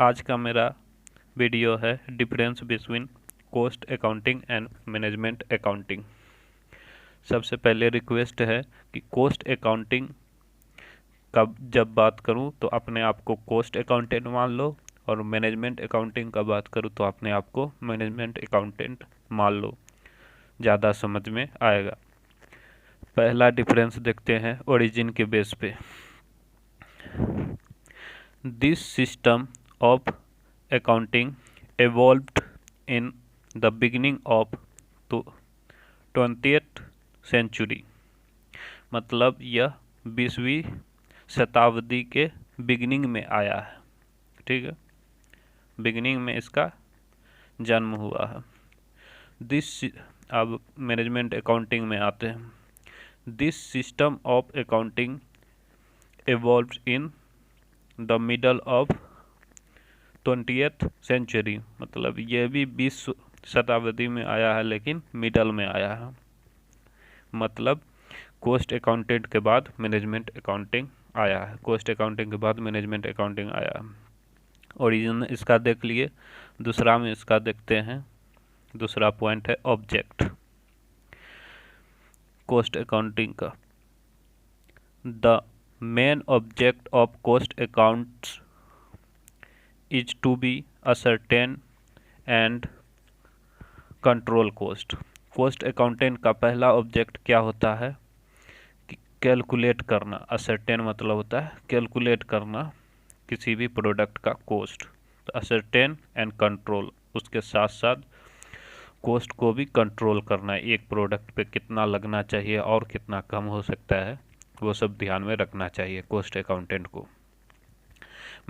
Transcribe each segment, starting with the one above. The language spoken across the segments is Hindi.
आज का मेरा वीडियो है difference between cost accounting and management accounting. सबसे पहले रिक्वेस्ट है कि कॉस्ट अकाउंटिंग का जब बात करूं तो अपने आप को कॉस्ट अकाउंटेंट मान लो, और मैनेजमेंट अकाउंटिंग का बात करूं तो अपने आप को मैनेजमेंट अकाउंटेंट मान लो, ज़्यादा समझ में आएगा। पहला डिफरेंस देखते हैं ओरिजिन के बेस पे। This system of accounting evolved in the beginning of 20th century। मतलब यह 20वीं शताब्दी के बिगिनिंग में आया है। ठीक है, बिगिनिंग में इसका जन्म हुआ है। अब मैनेजमेंट अकाउंटिंग में आते हैं। This system of accounting evolved in the middle of 20th century. मतलब ये भी 20 शताब्दी में आया है, लेकिन मिडल में आया है। मतलब कॉस्ट अकाउंटेंट के बाद मैनेजमेंट अकाउंटिंग आया है, कॉस्ट अकाउंटिंग के बाद मैनेजमेंट अकाउंटिंग आया है। ओरिजिन इसका देख लिए। दूसरा में इसका देखते हैं। दूसरा पॉइंट है ऑब्जेक्ट कॉस्ट अकाउंटिंग का। The main object of cost accounts is to be ascertain and control cost। Cost accountant का पहला ऑब्जेक्ट क्या होता है कि कैलकुलेट करना। असर्टेन मतलब होता है कैलकुलेट करना किसी भी प्रोडक्ट का कॉस्ट। तो असर्टेन एंड कंट्रोल, उसके साथ साथ कॉस्ट को भी कंट्रोल करना है। एक प्रोडक्ट पे कितना लगना चाहिए और कितना कम हो सकता है, वो सब ध्यान में रखना चाहिए कॉस्ट अकाउंटेंट को।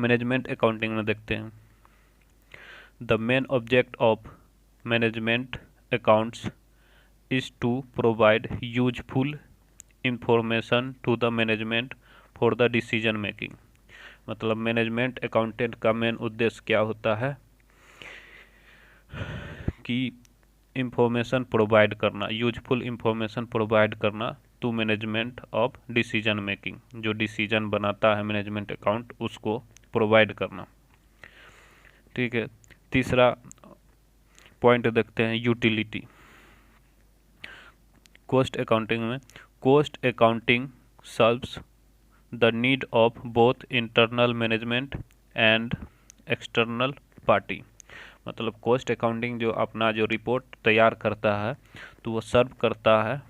मैनेजमेंट अकाउंटिंग में देखते हैं। The main object of management accounts is to provide useful information to the management for the decision making. मतलब मैनेजमेंट अकाउंटेंट का मेन उद्देश्य क्या होता है कि इंफॉर्मेशन प्रोवाइड करना, यूजफुल इंफॉर्मेशन प्रोवाइड करना to management of decision making. जो डिसीजन बनाता है मैनेजमेंट अकाउंट, उसको प्रोवाइड करना। ठीक है, तीसरा पॉइंट देखते हैं यूटिलिटी कॉस्ट अकाउंटिंग में। Cost accounting serves the need of both internal management and external party. मतलब कॉस्ट अकाउंटिंग जो अपना जो रिपोर्ट तैयार करता है, तो वो सर्व करता है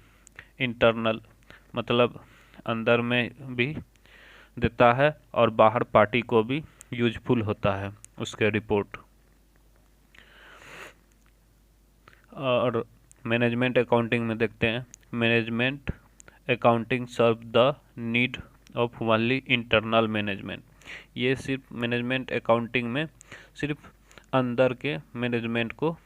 इंटरनल, मतलब अंदर में भी देता है और बाहर पार्टी को भी यूजफुल होता है उसके रिपोर्ट। और मैनेजमेंट अकाउंटिंग में देखते हैं। Management accounting serve the need of only internal management. ये सिर्फ मैनेजमेंट अकाउंटिंग में सिर्फ अंदर के मैनेजमेंट को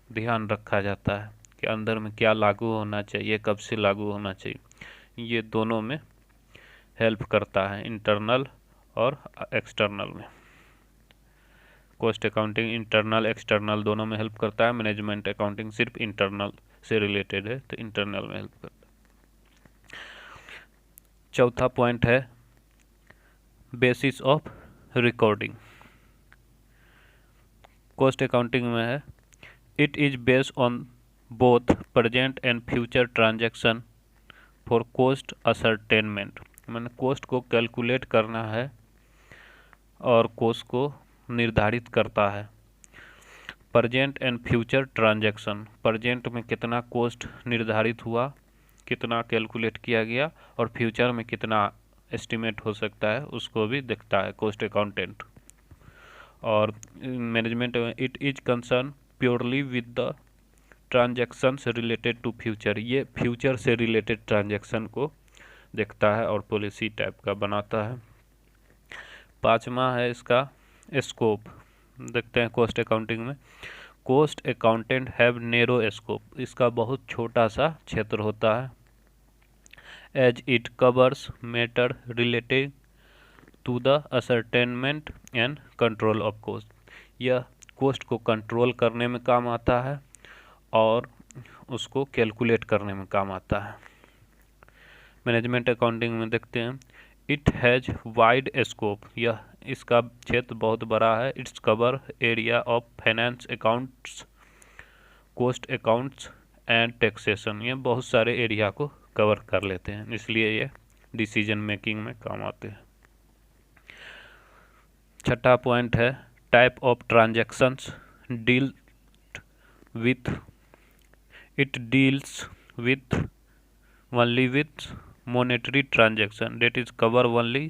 ध्यान रखा जाता है कि अंदर में क्या लागू होना चाहिए, कब से लागू होना चाहिए। ये दोनों में हेल्प करता है, इंटरनल और एक्सटर्नल में। कॉस्ट अकाउंटिंग इंटरनल एक्सटर्नल दोनों में हेल्प करता है। मैनेजमेंट अकाउंटिंग सिर्फ इंटरनल से रिलेटेड है, तो इंटरनल में हेल्प करता है। चौथा पॉइंट है basis of recording. Cost accounting में है it is based on both present and future transaction for cost ascertainment. मैंने कॉस्ट को कैलकुलेट करना है और कॉस्ट को निर्धारित करता है। Present and future transaction, present में कितना कॉस्ट निर्धारित हुआ, कितना कैलकुलेट किया गया, और फ्यूचर में कितना एस्टिमेट हो सकता है, उसको भी देखता है कॉस्ट अकाउंटेंट। और management it is concern purely with the transactions related to future. ये फ्यूचर से रिलेटेड ट्रांजैक्शन को देखता है और पॉलिसी टाइप का बनाता है। पांचवा है इसका स्कोप। देखते हैं कॉस्ट अकाउंटिंग में। Cost accountant have narrow scope. इसका बहुत छोटा सा क्षेत्र होता है। As it covers matter related to the ascertainment and control of cost. यह कॉस्ट को कंट्रोल करने में काम आता है और उसको कैलकुलेट करने में काम आता है। मैनेजमेंट अकाउंटिंग में देखते हैं इट हैज़ वाइड स्कोप। यह इसका क्षेत्र बहुत बड़ा है। Its cover area of finance, accounts, cost accounts and taxation. ये बहुत सारे एरिया को कवर कर लेते हैं, इसलिए ये डिसीजन मेकिंग में काम आते हैं। छठा पॉइंट है type of transactions deal with, it deals with only with monetary transaction that is cover only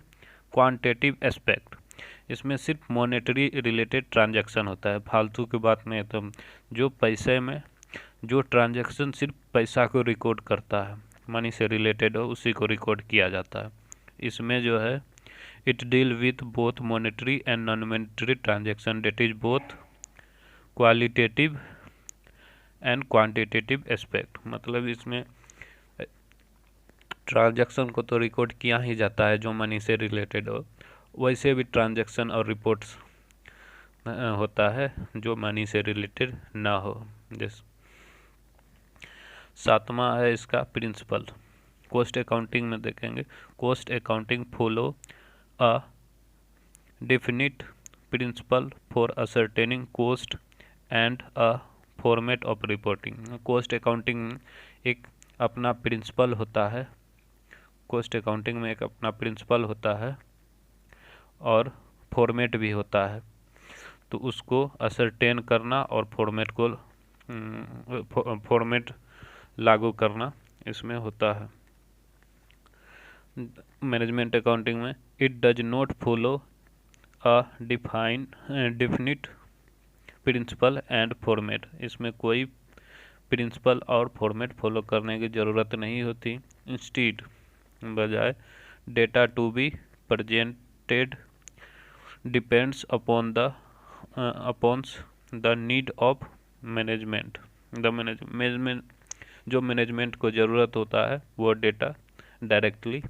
quantitative aspect. इसमें सिर्फ मॉनेटरी रिलेटेड ट्रांजैक्शन होता है, फालतू की बात नहीं है। तो जो पैसे में जो ट्रांजैक्शन सिर्फ पैसा को रिकॉर्ड करता है, मनी से रिलेटेड हो, उसी को रिकॉर्ड किया जाता है। इसमें जो है it deal with both monetary and non monetary transaction that is both qualitative and quantitative aspect. मतलब इसमें ट्रांजैक्शन को तो रिकॉर्ड किया ही जाता है जो मनी से रिलेटेड हो, वैसे भी ट्रांजैक्शन और रिपोर्ट्स होता है जो मनी से रिलेटेड ना हो। जैसे सातवां है इसका प्रिंसिपल। कॉस्ट अकाउंटिंग में देखेंगे, cost accounting follow a definite principle for ascertaining cost and a format of reporting. Cost accounting एक अपना प्रिंसिपल होता है, कॉस्ट अकाउंटिंग में एक अपना प्रिंसिपल होता है और फॉर्मेट भी होता है। तो उसको असरटेन करना और फॉर्मेट लागू करना इसमें होता है। मैनेजमेंट अकाउंटिंग में it does not follow a definite principle and format. इसमें कोई प्रिंसिपल और फॉर्मेट फॉलो करने की ज़रूरत नहीं होती। इंस्टीड बजाय data to be presented depends upon the need of management. जो मैनेजमेंट को ज़रूरत होता है वो डेटा डायरेक्टली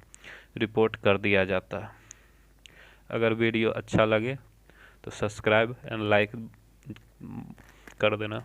रिपोर्ट कर दिया जाता है। अगर वीडियो अच्छा लगे तो सब्सक्राइब एंड लाइक कर देना।